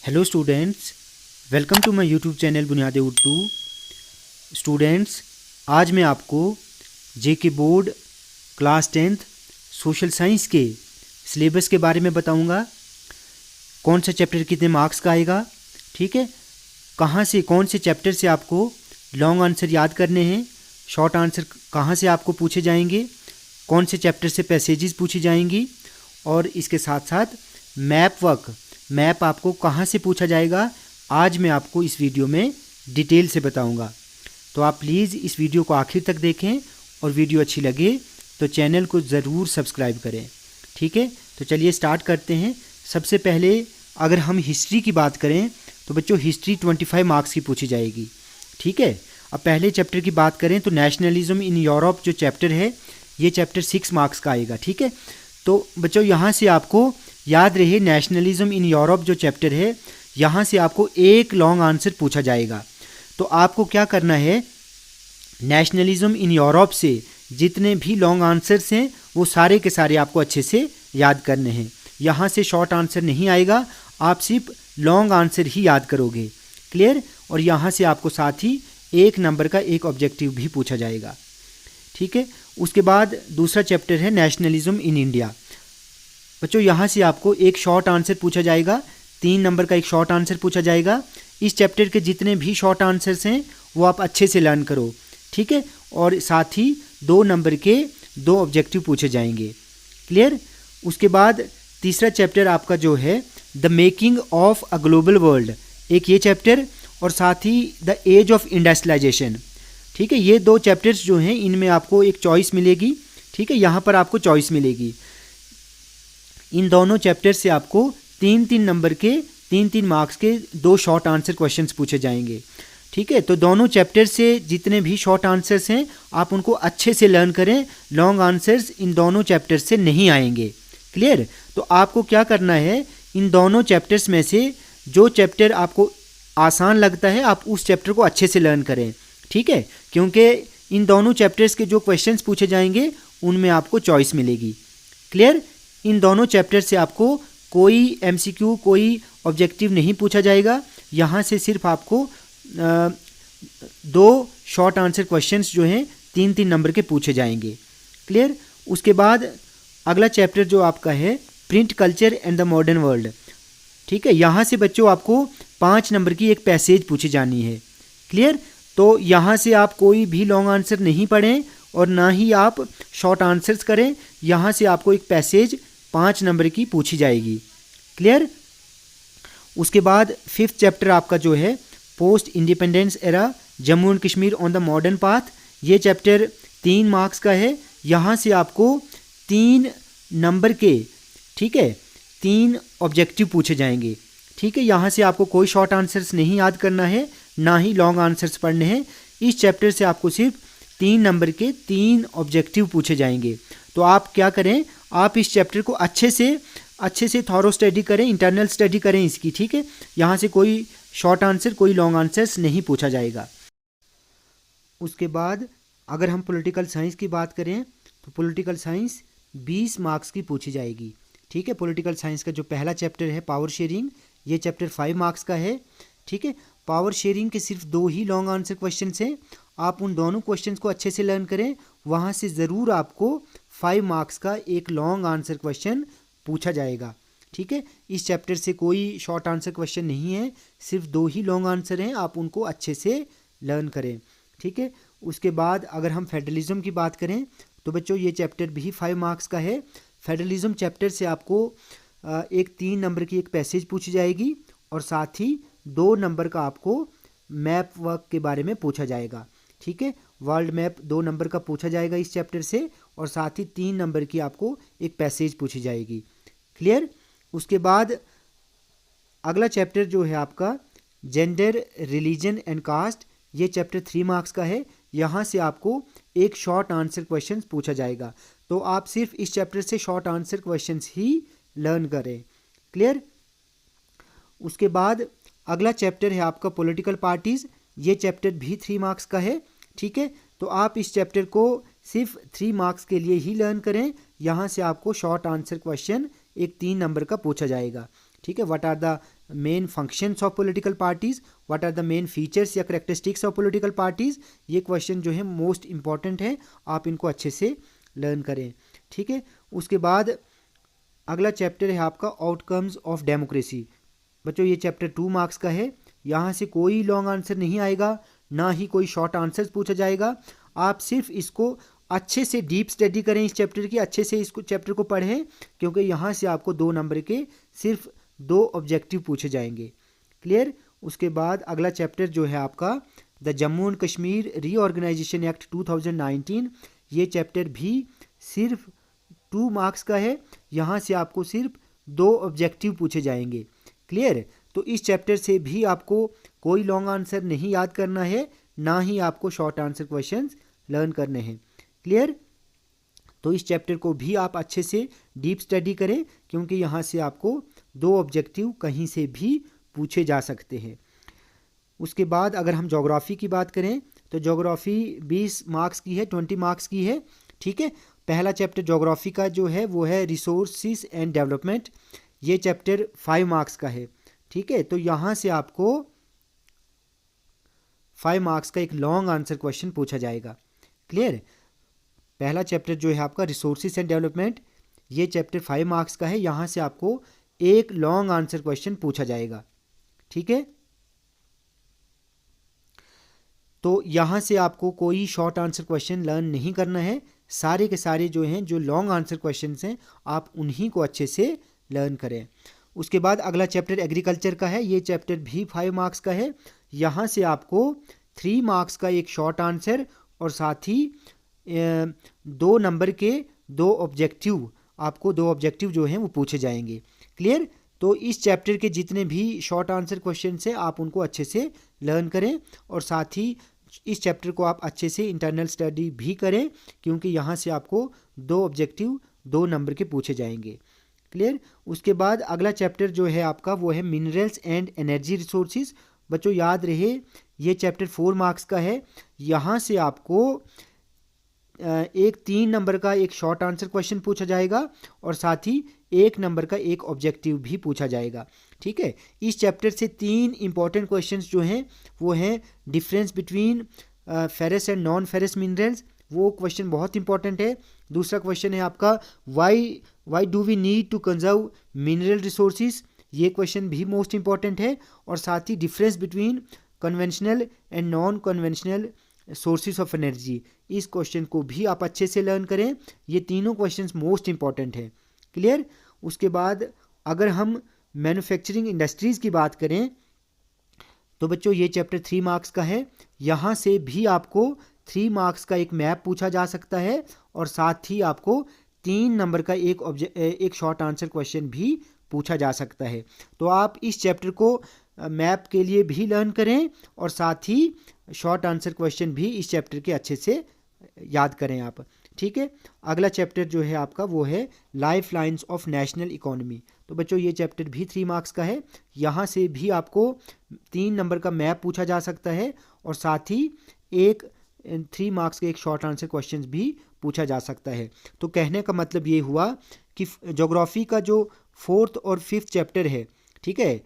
Hello students, welcome to my YouTube channel Buniyadi Urdu. Students, आज मैं आपको JK board class 10th social science के syllabus के बारे में बताऊंगा। कौन सा चैप्टर कितने मार्क्स का आएगा, ठीक है, कहाँ से कौन से चैप्टर से आपको लॉन्ग आंसर याद करने हैं, शॉर्ट आंसर कहाँ से आपको पूछे जाएंगे, कौन से चैप्टर से पैसेजेस पूछी जाएंगी, और इसके साथ साथ मैप आपको कहाँ से पूछा जाएगा, आज मैं आपको इस वीडियो में डिटेल से बताऊंगा। तो आप प्लीज़ इस वीडियो को आखिर तक देखें और वीडियो अच्छी लगे तो चैनल को ज़रूर सब्सक्राइब करें, ठीक है। तो चलिए स्टार्ट करते हैं। सबसे पहले अगर हम हिस्ट्री की बात करें तो बच्चों हिस्ट्री 25 मार्क्स की पूछी जाएगी, ठीक है। अब पहले चैप्टर की बात करें तो नेशनलिज्म इन यूरोप जो चैप्टर है ये चैप्टर 6 मार्क्स का आएगा, ठीक है। तो बच्चों यहाँ से आपको याद रहे नेशनलिज्म इन यूरोप जो चैप्टर है यहाँ से आपको एक लॉन्ग आंसर पूछा जाएगा। तो आपको क्या करना है, नेशनलिज्म इन यूरोप से जितने भी लॉन्ग आंसर्स हैं वो सारे के सारे आपको अच्छे से याद करने हैं। यहाँ से शॉर्ट आंसर नहीं आएगा, आप सिर्फ लॉन्ग आंसर ही याद करोगे, क्लियर। और यहाँ से आपको साथ ही एक नंबर का एक ऑब्जेक्टिव भी पूछा जाएगा, ठीक है। उसके बाद दूसरा चैप्टर है नेशनलिज्म इन इंडिया। बच्चों यहाँ से आपको एक शॉर्ट आंसर पूछा जाएगा, 3 नंबर का एक शॉर्ट आंसर पूछा जाएगा। इस चैप्टर के जितने भी शॉर्ट आंसर्स हैं वो आप अच्छे से लर्न करो, ठीक है। और साथ ही 2 नंबर के 2 ऑब्जेक्टिव पूछे जाएंगे, क्लियर। उसके बाद तीसरा चैप्टर आपका जो है the making of a global world, एक ये चैप्टर, और साथ ही द एज ऑफ इंडस्ट्रियलाइजेशन, ठीक है। ये 2 चैप्टर्स जो हैं इनमें आपको एक चॉइस मिलेगी, ठीक है। यहाँ पर आपको चॉइस मिलेगी। इन दोनों चैप्टर से आपको 3-3 नंबर के 3-3 मार्क्स के 2 शॉर्ट आंसर क्वेश्चंस पूछे जाएंगे, ठीक है। तो दोनों चैप्टर से जितने भी शॉर्ट आंसर्स हैं आप उनको अच्छे से लर्न करें, लॉन्ग आंसर्स इन दोनों चैप्टर से नहीं आएंगे, क्लियर। तो आपको क्या करना है, इन दोनों चैप्टर्स में से जो चैप्टर आपको आसान लगता है आप उस चैप्टर को अच्छे से लर्न करें, ठीक है। क्योंकि इन दोनों चैप्टर्स के जो क्वेश्चंस पूछे जाएंगे उनमें आपको चॉइस मिलेगी, क्लियर। इन दोनों चैप्टर से आपको कोई एमसीक्यू कोई ऑब्जेक्टिव नहीं पूछा जाएगा। यहाँ से सिर्फ आपको 2 शॉर्ट आंसर क्वेश्चंस जो हैं 3-3 नंबर के पूछे जाएंगे, क्लियर। उसके बाद अगला चैप्टर जो आपका है print culture and the modern world, ठीक है। यहाँ से बच्चों आपको 5 नंबर की एक पैसेज पूछी जानी है, क्लियर। तो यहाँ से आप कोई भी लॉन्ग आंसर नहीं पढ़ें और ना ही आप शॉर्ट आंसर्स करें। यहाँ से आपको एक पैसेज 5 नंबर की पूछी जाएगी, क्लियर। उसके बाद 5th चैप्टर आपका जो है post independence era Jammu and Kashmir on the modern path, ये चैप्टर 3 मार्क्स का है। यहाँ से आपको 3 नंबर के, ठीक है, 3 ऑब्जेक्टिव पूछे जाएंगे, ठीक है। यहाँ से आपको कोई शॉर्ट आंसर्स नहीं याद करना है, ना ही लॉन्ग आंसर्स पढ़ने हैं। इस चैप्टर से आपको सिर्फ 3 नंबर के 3 ऑब्जेक्टिव पूछे जाएंगे। तो आप क्या करें, आप इस चैप्टर को अच्छे से थॉरो स्टडी करें, इंटरनल स्टडी करें इसकी, ठीक है। यहाँ से कोई शॉर्ट आंसर कोई लॉन्ग आंसर्स नहीं पूछा जाएगा। उसके बाद अगर हम पॉलिटिकल साइंस की बात करें तो पॉलिटिकल साइंस 20 मार्क्स की पूछी जाएगी, ठीक है। पॉलिटिकल साइंस का जो पहला चैप्टर है पावर शेयरिंग, ये चैप्टर 5 मार्क्स का है, ठीक है। पावर शेयरिंग के सिर्फ 2 ही लॉन्ग आंसर क्वेश्चन हैं, आप उन दोनों क्वेश्चंस को अच्छे से लर्न करें। वहाँ से ज़रूर आपको 5 मार्क्स का एक लॉन्ग आंसर क्वेश्चन पूछा जाएगा, ठीक है। इस चैप्टर से कोई शॉर्ट आंसर क्वेश्चन नहीं है, सिर्फ 2 ही लॉन्ग आंसर हैं, आप उनको अच्छे से लर्न करें, ठीक है। उसके बाद अगर हम फेडरलिज्म की बात करें तो बच्चों ये चैप्टर भी 5 मार्क्स का है। फेडरलिज्म चैप्टर से आपको एक 3 नंबर की एक पैसेज पूछी जाएगी और साथ ही 2 नंबर का आपको मैप वर्क के बारे में पूछा जाएगा, ठीक है। वर्ल्ड मैप 2 नंबर का पूछा जाएगा इस चैप्टर से, और साथ ही 3 नंबर की आपको एक पैसेज पूछी जाएगी, क्लियर। उसके बाद अगला चैप्टर जो है आपका जेंडर रिलीजन एंड कास्ट, ये चैप्टर 3 मार्क्स का है। यहाँ से आपको एक शॉर्ट आंसर क्वेश्चन पूछा जाएगा, तो आप सिर्फ इस चैप्टर से शॉर्ट आंसर क्वेश्चंस ही लर्न करें, क्लियर। उसके बाद अगला चैप्टर है आपका पॉलिटिकल पार्टीज़, ये चैप्टर भी 3 मार्क्स का है, ठीक है। तो आप इस चैप्टर को सिर्फ 3 मार्क्स के लिए ही लर्न करें। यहाँ से आपको शॉर्ट आंसर क्वेश्चन एक 3 नंबर का पूछा जाएगा, ठीक है, what are the main functions of political parties, what are the main features या करेक्टरिस्टिक्स ऑफ पॉलिटिकल पार्टीज़। ये क्वेश्चन जो है मोस्ट इंपॉर्टेंट है, आप इनको अच्छे से लर्न करें। ठीक है, उसके बाद अगला चैप्टर है आपका आउटकम्स ऑफ डेमोक्रेसी। बच्चों ये चैप्टर 2 मार्क्स का है, यहाँ से कोई लॉन्ग आंसर नहीं आएगा, ना ही कोई शॉर्ट आंसर पूछा जाएगा। आप सिर्फ इसको अच्छे से डीप स्टडी करें, इस चैप्टर की अच्छे से इसको चैप्टर को पढ़ें, क्योंकि यहाँ से आपको 2 नंबर के सिर्फ 2 ऑब्जेक्टिव पूछे जाएंगे। क्लियर। उसके बाद अगला चैप्टर जो है आपका the Jammu and Kashmir reorganisation act 2019। ये चैप्टर भी सिर्फ 2 मार्क्स का है, यहाँ से आपको सिर्फ 2 ऑब्जेक्टिव पूछे जाएंगे। क्लियर। तो इस चैप्टर से भी आपको कोई लॉन्ग आंसर नहीं याद करना है, ना ही आपको शॉर्ट आंसर क्वेश्चंस लर्न करने हैं। क्लियर। तो इस चैप्टर को भी आप अच्छे से डीप स्टडी करें, क्योंकि यहाँ से आपको 2 ऑब्जेक्टिव कहीं से भी पूछे जा सकते हैं। उसके बाद अगर हम ज्योग्राफी की बात करें तो ज्योग्राफी 20 मार्क्स की है, 20 मार्क्स की है। ठीक है, पहला चैप्टर ज्योग्राफी का जो है वो है रिसोर्सिस एंड डेवलपमेंट। ये चैप्टर 5 मार्क्स का है। ठीक है, तो यहाँ से आपको 5 मार्क्स का एक लॉन्ग आंसर क्वेश्चन पूछा जाएगा। क्लियर। पहला चैप्टर जो है आपका रिसोर्सिस एंड डेवलपमेंट, ये चैप्टर 5 मार्क्स का है, यहाँ से आपको एक लॉन्ग आंसर क्वेश्चन पूछा जाएगा। ठीक है, तो यहाँ से आपको कोई शॉर्ट आंसर क्वेश्चन लर्न नहीं करना है, सारे के सारे जो हैं जो लॉन्ग आंसर क्वेश्चंस हैं आप उन्हीं को अच्छे से लर्न करें। उसके बाद अगला चैप्टर एग्रीकल्चर का है, ये चैप्टर भी 5 मार्क्स का है। यहाँ से आपको 3 मार्क्स का एक शॉर्ट आंसर और साथ ही 2 नंबर के 2 ऑब्जेक्टिव, आपको 2 ऑब्जेक्टिव जो हैं वो पूछे जाएंगे। क्लियर। तो इस चैप्टर के जितने भी शॉर्ट आंसर क्वेश्चन हैं आप उनको अच्छे से लर्न करें, और साथ ही इस चैप्टर को आप अच्छे से इंटरनल स्टडी भी करें, क्योंकि यहाँ से आपको 2 ऑब्जेक्टिव 2 नंबर के पूछे जाएंगे। क्लियर। उसके बाद अगला चैप्टर जो है आपका वो है मिनरल्स एंड एनर्जी रिसोर्सेज। बच्चों याद रहे ये चैप्टर 4 मार्क्स का है, यहाँ से आपको एक 3 नंबर का एक शॉर्ट आंसर क्वेश्चन पूछा जाएगा, और साथ ही 1 नंबर का एक ऑब्जेक्टिव भी पूछा जाएगा। ठीक है, इस चैप्टर से 3 इंपॉर्टेंट क्वेश्चंस जो हैं वो हैं difference between ferrous and non ferrous minerals, वो क्वेश्चन बहुत इंपॉर्टेंट है। दूसरा क्वेश्चन है आपका why do we need to conserve mineral resources, ये क्वेश्चन भी मोस्ट इंपॉर्टेंट है। और साथ ही difference between conventional and non conventional sources of energy, इस क्वेश्चन को भी आप अच्छे से लर्न करें। ये तीनों क्वेश्चंस मोस्ट इंपॉर्टेंट हैं। क्लियर। उसके बाद अगर हम मैन्युफैक्चरिंग इंडस्ट्रीज़ की बात करें तो बच्चों ये चैप्टर 3 मार्क्स का है, यहाँ से भी आपको 3 मार्क्स का एक मैप पूछा जा सकता है, और साथ ही आपको 3 नंबर का एक शॉर्ट आंसर क्वेश्चन भी पूछा जा सकता है। तो आप इस चैप्टर को मैप के लिए भी लर्न करें, और साथ ही शॉर्ट आंसर क्वेश्चन भी इस चैप्टर के अच्छे से याद करें आप। ठीक है, अगला चैप्टर जो है आपका वो है life lines of national economy. तो बच्चों ये चैप्टर भी 3 मार्क्स का है, यहाँ से भी आपको 3 नंबर का मैप पूछा जा सकता है, और साथ ही 3 मार्क्स के एक शॉर्ट आंसर क्वेश्चन भी पूछा जा सकता है। तो कहने का मतलब ये हुआ कि ज्योग्राफी का जो 4th और 5th चैप्टर है, ठीक है,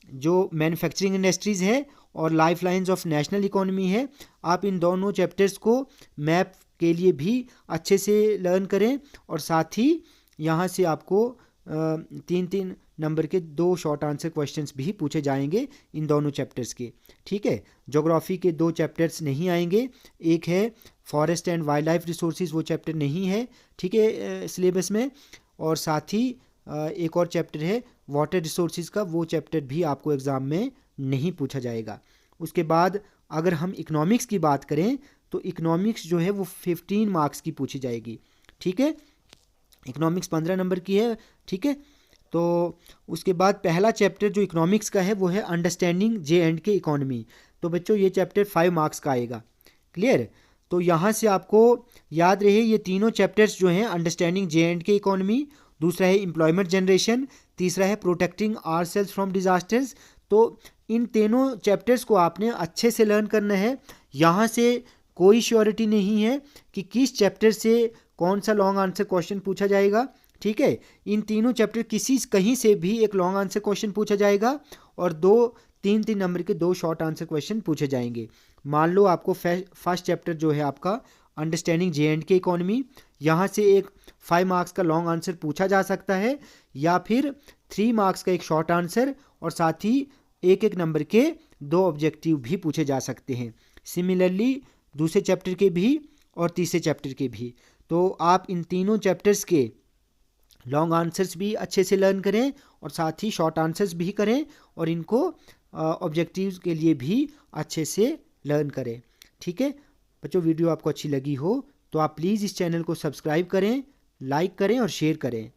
जो मैन्युफैक्चरिंग इंडस्ट्रीज़ है और life lines of national economy है, आप इन दोनों चैप्टर्स को मैप के लिए भी अच्छे से लर्न करें, और साथ ही यहाँ से आपको 3-3 नंबर के 2 शॉर्ट आंसर क्वेश्चंस भी पूछे जाएंगे इन दोनों चैप्टर्स के। ठीक है, ज्योग्राफी के 2 चैप्टर्स नहीं आएंगे, एक है forest and wild life resources, वो चैप्टर नहीं है, ठीक है, सिलेबस में, और साथ ही एक और चैप्टर है वाटर रिसोर्सेज का, वो चैप्टर भी आपको एग्ज़ाम में नहीं पूछा जाएगा। उसके बाद अगर हम इकोनॉमिक्स की बात करें तो इकोनॉमिक्स जो है वो 15 मार्क्स की पूछी जाएगी। ठीक है, इकोनॉमिक्स 15 नंबर की है। ठीक है, तो उसके बाद पहला चैप्टर जो इकोनॉमिक्स का है वो है अंडरस्टैंडिंग J&K इकोनॉमी। तो बच्चों ये चैप्टर 5 मार्क्स का आएगा। क्लियर। तो यहाँ से आपको याद रहे ये तीनों चैप्टर्स जो हैं अंडरस्टैंडिंग J&K इकोनॉमी, दूसरा है एम्प्लॉयमेंट जनरेशन, तीसरा है प्रोटेक्टिंग आवरसेल्व्स फ्रॉम डिजास्टर्स। तो इन तीनों चैप्टर्स को आपने अच्छे से लर्न करना है। यहाँ से कोई श्योरिटी नहीं है कि किस चैप्टर से कौन सा लॉन्ग आंसर क्वेश्चन पूछा जाएगा। ठीक है। इन तीनों चैप्टर कहीं से भी एक लॉन्ग आंसर क्वेश्चन पूछा जाएगा और तीन नंबर के 2 शॉर्ट आंसर क्वेश्चन पूछे जाएंगे। मान लो आपको फर्स्ट चैप्टर जो है आपका अंडरस्टैंडिंग J&K इकोनॉमी, यहाँ से एक 5 मार्क्स का लॉन्ग आंसर पूछा जा सकता है या फिर 3 मार्क्स का एक शॉर्ट आंसर और साथ ही एक नंबर के 2 ऑब्जेक्टिव भी पूछे जा सकते हैं। सिमिलरली दूसरे चैप्टर के भी और तीसरे चैप्टर के भी। तो आप इन तीनों चैप्टर्स के लॉन्ग आंसर्स भी अच्छे से लर्न करें और साथ ही शॉर्ट आंसर्स भी करें और इनको ऑब्जेक्टिव्स के लिए भी अच्छे से लर्न करें। ठीक है बच्चों, वीडियो आपको अच्छी लगी हो तो आप प्लीज़ इस चैनल को सब्सक्राइब करें, लाइक करें और शेयर करें।